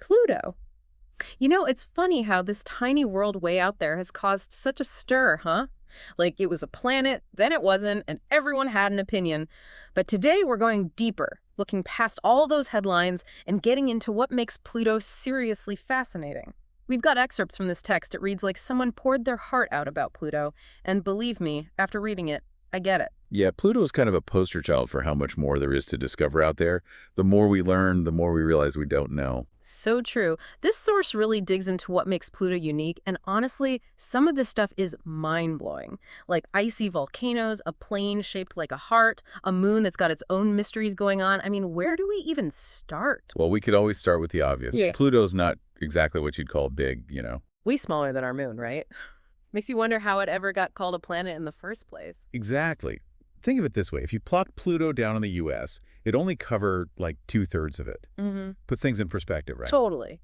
Pluto. It's funny how this tiny world way out there has caused such a stir, huh? Like it was a planet, then it wasn't, and everyone had an opinion. But today we're going deeper, looking past all those headlines and getting into what makes Pluto seriously fascinating. We've got excerpts from this text. It reads like someone poured their heart out about Pluto, and believe me, after reading it, I get it. Yeah, Pluto is kind of a poster child for how much more there is to discover out there. The more we learn, the more we realize we don't know. So true. This source really digs into what makes Pluto unique, and honestly, some of this stuff is mind-blowing. Like icy volcanoes, a plane shaped like a heart, a moon that's got its own mysteries going on. I mean, where do we even start? Well, we could always start with the obvious. Yeah. Pluto's not exactly what you'd call big. Way smaller than our moon, right? Makes you wonder how it ever got called a planet in the first place. Exactly. Think of it this way. If you plot Pluto down in the U.S., it'd only cover like 2/3 of it. Mm-hmm. Puts things in perspective, right? Totally.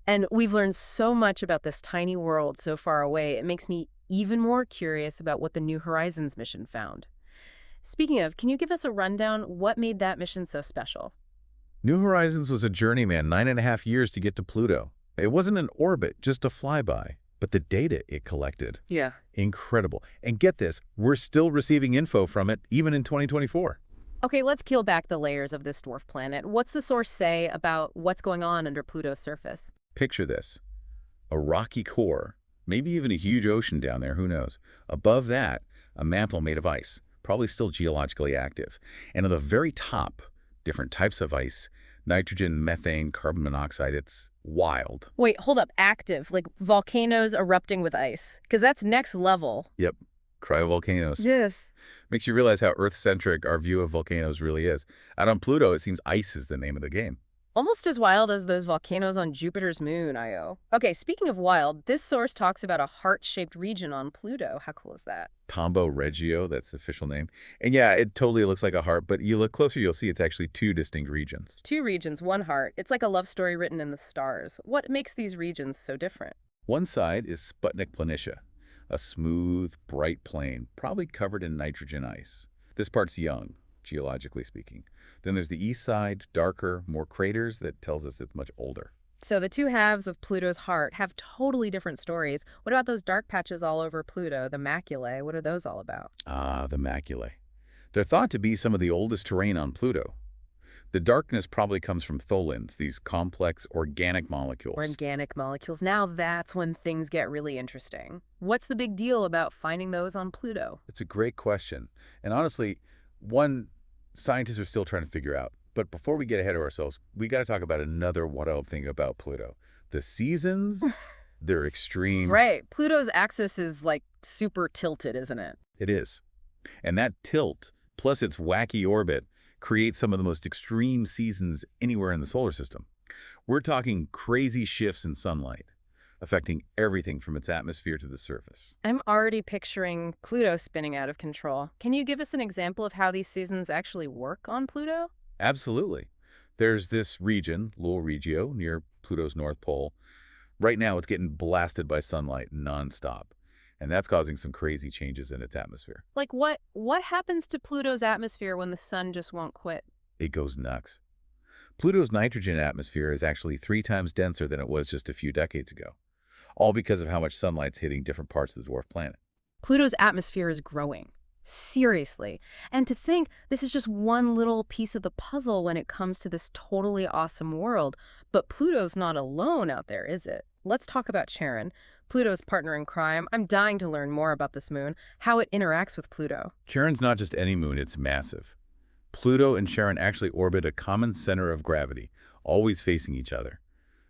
And we've learned so much about this tiny world so far away, it makes me even more curious about what the New Horizons mission found. Speaking of, can you give us a rundown? What made that mission so special? New Horizons was a journeyman, 9.5 years to get to Pluto. It wasn't an orbit, just a flyby. But the data it collected, Yeah. incredible. And get this, we're still receiving info from it even in 2024. Okay, let's peel back the layers of this dwarf planet. What's the source say about what's going on under Pluto's surface? Picture this, a rocky core, maybe even a huge ocean down there, who knows. Above that, a mantle made of ice, probably still geologically active. And at the very top, different types of ice, nitrogen, methane, carbon monoxide, it's wild. Wait, hold up. Active, like volcanoes erupting with ice, because that's next level. Yep, cryovolcanoes. Yes. Makes you realize how Earth-centric our view of volcanoes really is. Out on Pluto, it seems ice is the name of the game. Almost as wild as those volcanoes on Jupiter's moon, Io. Okay, speaking of wild, this source talks about a heart-shaped region on Pluto. How cool is that? Tombo Regio, that's the official name. And yeah, it totally looks like a heart, but you look closer, you'll see it's actually two distinct regions. Two regions, one heart. It's like a love story written in the stars. What makes these regions so different? One side is Sputnik Planitia, a smooth, bright plain, probably covered in nitrogen ice. This part's young, geologically speaking. Then there's the east side, darker, more craters, that tells us it's much older. So the two halves of Pluto's heart have totally different stories. What about those dark patches all over Pluto, the maculae? What are those all about? Ah, the maculae. They're thought to be some of the oldest terrain on Pluto. The darkness probably comes from tholins, these complex organic molecules. Organic molecules. Now that's when things get really interesting. What's the big deal about finding those on Pluto? It's a great question. And honestly, one scientists are still trying to figure out. But before we get ahead of ourselves, we got to talk about another wild thing about Pluto. The seasons, they're extreme. Right. Pluto's axis is like super tilted, isn't it? It is. And that tilt, plus its wacky orbit, creates some of the most extreme seasons anywhere in the solar system. We're talking crazy shifts in sunlight, affecting everything from its atmosphere to the surface. I'm already picturing Pluto spinning out of control. Can you give us an example of how these seasons actually work on Pluto? Absolutely. There's this region, Lowell Regio, near Pluto's North Pole. Right now, it's getting blasted by sunlight nonstop, and that's causing some crazy changes in its atmosphere. Like what happens to Pluto's atmosphere when the sun just won't quit? It goes nuts. Pluto's nitrogen atmosphere is actually 3 times denser than it was just a few decades ago, all because of how much sunlight's hitting different parts of the dwarf planet. Pluto's atmosphere is growing. Seriously. And to think this is just one little piece of the puzzle when it comes to this totally awesome world. But Pluto's not alone out there, is it? Let's talk about Charon, Pluto's partner in crime. I'm dying to learn more about this moon, how it interacts with Pluto. Charon's not just any moon, it's massive. Pluto and Charon actually orbit a common center of gravity, always facing each other.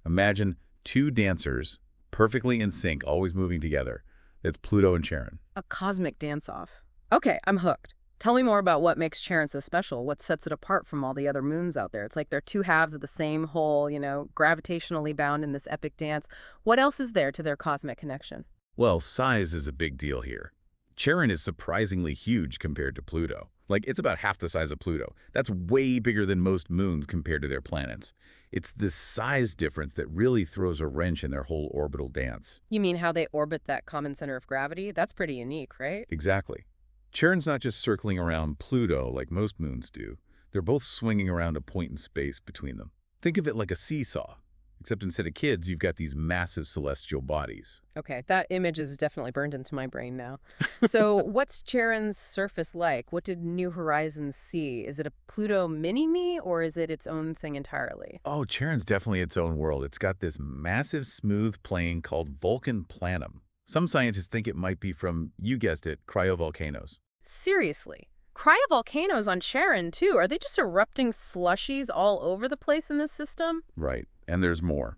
Imagine 2 dancers, perfectly in sync, always moving together. That's Pluto and Charon. A cosmic dance-off. Okay, I'm hooked. Tell me more about what makes Charon so special, what sets it apart from all the other moons out there. It's like they're 2 halves of the same whole, gravitationally bound in this epic dance. What else is there to their cosmic connection? Well, size is a big deal here. Charon is surprisingly huge compared to Pluto. Like, it's about half the size of Pluto. That's way bigger than most moons compared to their planets. It's this size difference that really throws a wrench in their whole orbital dance. You mean how they orbit that common center of gravity? That's pretty unique, right? Exactly. Charon's not just circling around Pluto like most moons do. They're both swinging around a point in space between them. Think of it like a seesaw. Except instead of kids, you've got these massive celestial bodies. Okay, that image is definitely burned into my brain now. So what's Charon's surface like? What did New Horizons see? Is it a Pluto mini-me or is it its own thing entirely? Oh, Charon's definitely its own world. It's got this massive smooth plain called Vulcan Planum. Some scientists think it might be from, you guessed it, cryovolcanoes. Seriously. Cryovolcanoes on Charon, too. Are they just erupting slushies all over the place in this system? Right. And there's more.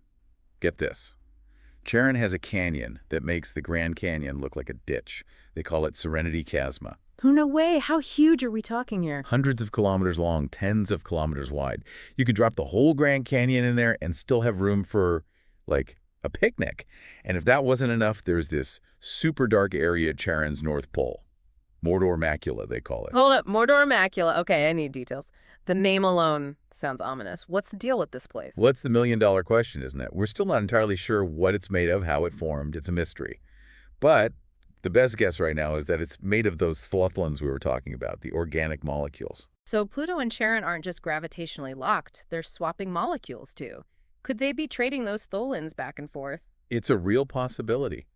Get this. Charon has a canyon that makes the Grand Canyon look like a ditch. They call it Serenity Chasma. Oh, no way. How huge are we talking here? Hundreds of kilometers long, tens of kilometers wide. You could drop the whole Grand Canyon in there and still have room for, like, a picnic. And if that wasn't enough, there's this super dark area at Charon's North Pole. Mordor Macula, they call it. Hold up. Mordor Macula. Okay, I need details. The name alone sounds ominous. What's the deal with this place? Well, that's the million-dollar question, isn't it? We're still not entirely sure what it's made of, how it formed. It's a mystery. But the best guess right now is that it's made of those fluthlins we were talking about, the organic molecules. So Pluto and Charon aren't just gravitationally locked. They're swapping molecules, too. Could they be trading those tholins back and forth? It's a real possibility.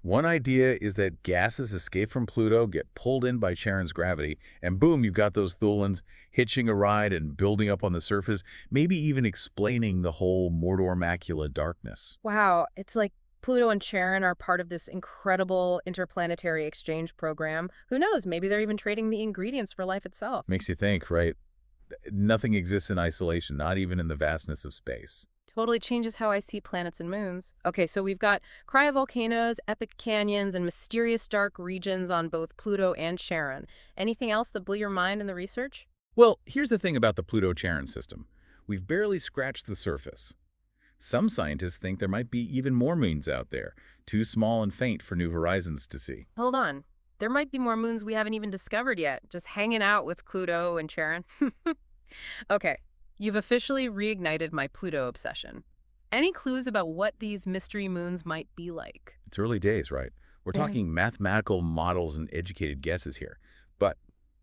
One idea is that gases escape from Pluto, get pulled in by Charon's gravity, and boom, you've got those tholins hitching a ride and building up on the surface, maybe even explaining the whole Mordor Macula darkness. Wow, it's like Pluto and Charon are part of this incredible interplanetary exchange program. Who knows, maybe they're even trading the ingredients for life itself. Makes you think, right? Nothing exists in isolation, not even in the vastness of space. Totally changes how I see planets and moons. Okay, so we've got cryovolcanoes, epic canyons, and mysterious dark regions on both Pluto and Charon. Anything else that blew your mind in the research? Well, here's the thing about the Pluto-Charon system. We've barely scratched the surface. Some scientists think there might be even more moons out there, too small and faint for New Horizons to see. Hold on. There might be more moons we haven't even discovered yet, just hanging out with Pluto and Charon. Okay, you've officially reignited my Pluto obsession. Any clues about what these mystery moons might be like? It's early days, right? We're talking mathematical models and educated guesses here. But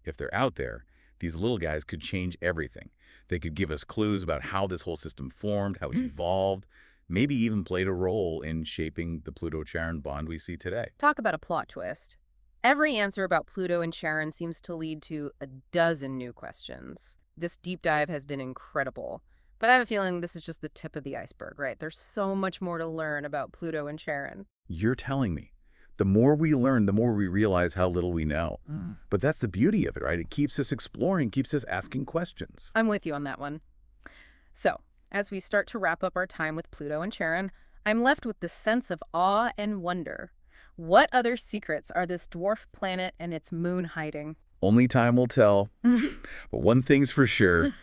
if they're out there, these little guys could change everything. They could give us clues about how this whole system formed, how it's evolved, maybe even played a role in shaping the Pluto-Charon bond we see today. Talk about a plot twist. Every answer about Pluto and Charon seems to lead to a dozen new questions. This deep dive has been incredible. But I have a feeling this is just the tip of the iceberg, right? There's so much more to learn about Pluto and Charon. You're telling me. The more we learn, the more we realize how little we know. But that's the beauty of it, right? It keeps us exploring, keeps us asking questions. I'm with you on that one. So, as we start to wrap up our time with Pluto and Charon, I'm left with this sense of awe and wonder. What other secrets are this dwarf planet and its moon hiding? Only time will tell. But one thing's for sure,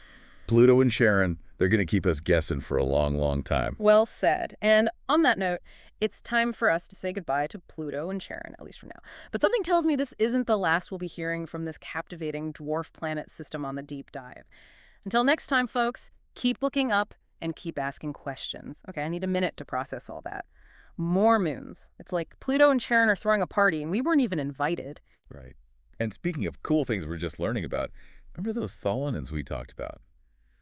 Pluto and Charon, they're going to keep us guessing for a long, long time. Well said. And on that note, it's time for us to say goodbye to Pluto and Charon, at least for now. But something tells me this isn't the last we'll be hearing from this captivating dwarf planet system on the deep dive. Until next time, folks, keep looking up and keep asking questions. Okay, I need a minute to process all that. More moons. It's like Pluto and Charon are throwing a party and we weren't even invited. Right. And speaking of cool things we're just learning about, remember those tholins we talked about?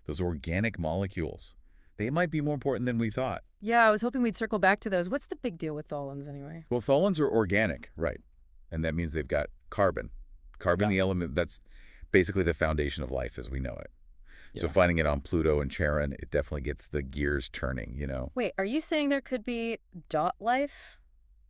Those organic molecules. They might be more important than we thought. Yeah, I was hoping we'd circle back to those. What's the big deal with tholins anyway? Well, tholins are organic, right? And that means they've got carbon. Carbon, the element that's basically the foundation of life as we know it. So finding it on Pluto and Charon, it definitely gets the gears turning, you know? Wait, are you saying there could be dot life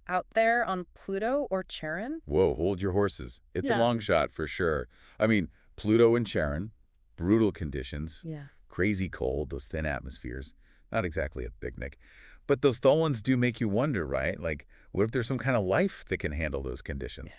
out there on Pluto or Charon? Whoa, hold your horses. It's a long shot for sure. I mean, Pluto and Charon, brutal conditions, crazy cold, those thin atmospheres, not exactly a picnic. But those tholins do make you wonder, right? Like, what if there's some kind of life that can handle those conditions?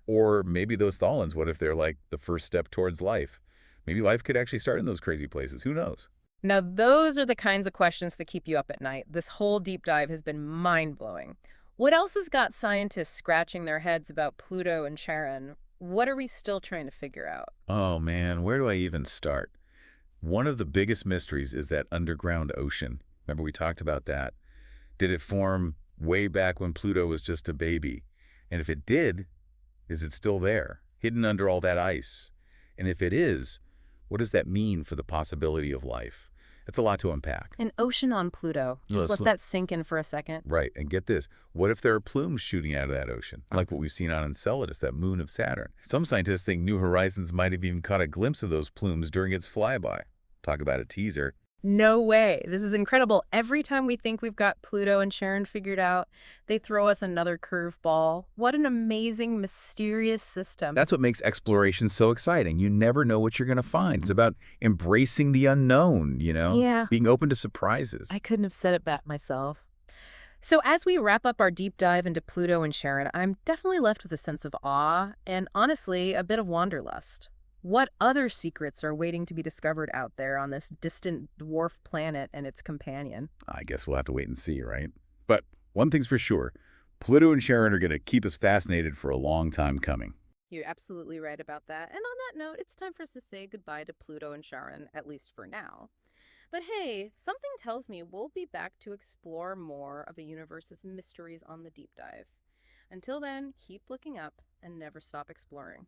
Or maybe those tholins, what if they're like the first step towards life? Maybe life could actually start in those crazy places. Who knows? Now, those are the kinds of questions that keep you up at night. This whole deep dive has been mind-blowing. What else has got scientists scratching their heads about Pluto and Charon? What are we still trying to figure out? Oh, man, where do I even start? One of the biggest mysteries is that underground ocean. Remember we talked about that? Did it form way back when Pluto was just a baby? And if it did, is it still there, hidden under all that ice? And if it is, what does that mean for the possibility of life? It's a lot to unpack. An ocean on Pluto. Just let that sink in for a second. Right, and get this. What if there are plumes shooting out of that ocean, like what we've seen on Enceladus, that moon of Saturn? Some scientists think New Horizons might have even caught a glimpse of those plumes during its flyby. Talk about a teaser. No way. This is incredible. Every time we think we've got Pluto and Charon figured out, they throw us another curveball. What an amazing, mysterious system. That's what makes exploration so exciting. You never know what you're going to find. It's about embracing the unknown, Yeah, being open to surprises. I couldn't have said it better myself. So as we wrap up our deep dive into Pluto and Charon, I'm definitely left with a sense of awe and honestly a bit of wanderlust. What other secrets are waiting to be discovered out there on this distant dwarf planet and its companion? I guess we'll have to wait and see, right? But one thing's for sure, Pluto and Charon are going to keep us fascinated for a long time coming. You're absolutely right about that. And on that note, it's time for us to say goodbye to Pluto and Charon, at least for now. But hey, something tells me we'll be back to explore more of the universe's mysteries on the deep dive. Until then, keep looking up and never stop exploring.